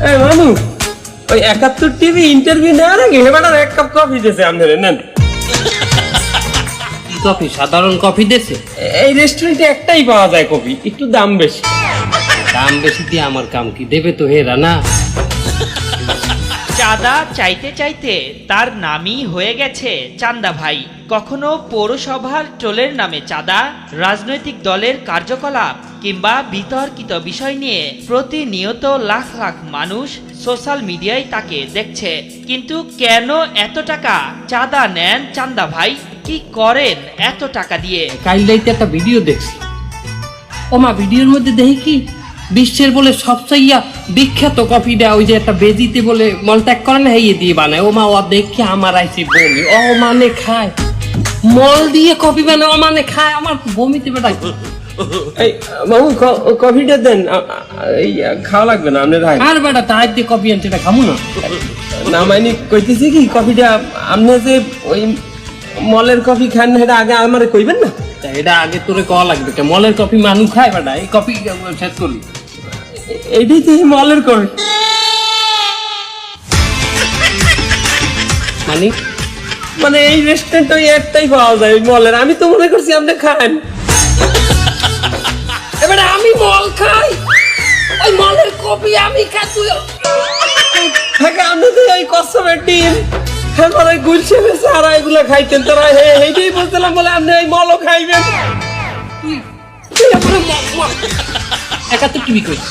এই মানু ওই ৭১ টিভি ইন্টারভিউ নেওয়ার আগে হেবাটার এক কাপ কফি দিয়েছে আপনাদের নেন। কফি সাধারণ কফি দেছে? এই রেস্টুরেন্টে একটাই পাওয়া যায় কফি, একটু দাম বেশি। দাম বেশি দিয়ে আমার কাম কি? দেবে তো হেরা না। চাঁদা চাইতে চাইতে তার নামই হয়ে গেছে চান্দা ভাই। কখনো পৌরসভার টোলের নামে চাঁদা, রাজনৈতিক দলের কার্যকলাপ কিংবা বিতর্কিত বিষয় নিয়ে প্রতিনিয়ত লাখ লাখ মানুষ সোশ্যাল মিডিয়ায় তাকে দেখছে। কিন্তু কেন এত টাকা চাঁদা নেন চান্দা ভাই? কি করেন এত টাকা দিয়ে? কাল রাইতে একটা ভিডিও দেখছি। ওমা ভিডিওর মধ্যে দেখি কি বিশ্বের বলে সবচেয়ে বিখ্যাত কফিটা ওই যে একটা বেজিতে বলে মলত্যাগ করে না, হেয়ে দিয়ে বানায়। ওমা ও দেখি আমার আইছে বমি। ও মানে খায় মল দিয়ে কফি বানায়, ও মানে খায়। আমার বমিতে বেটা। এই বাবু কফিটা দেন, এই খাওয়া লাগবে না আপনি রাখ। আর বেটা তাই দিয়ে কফি আনতে এটা খামু না। না মানে কইতেছি কি কফিটা আপনি যে ওই মলের কফি খান না, এটা আগে আমারে কইবেন না? এটা আগে তোরে কওয়া লাগবে। মলের কফি মানুষ খায় বেটা, এই কফি শেষ করলি। এইটাই তো মলের কফি মানে মানে এই রেস্টুরেন্ট ওই একটাই পাওয়া যায় ওই মলের। আমি তো মনে করছি আপনি খান। এবারে আমি মল খাই, ওই মলের কফি আমি খাই। তুই থাকে আপনি তো এই কসমের ডিম তারপরে গুলশে বেছে আর এগুলো খাইতেন তারা। এইটাই বলছিলাম বলে আপনি এই মলও খাইবেন। তুই একা তো টিভি করিস।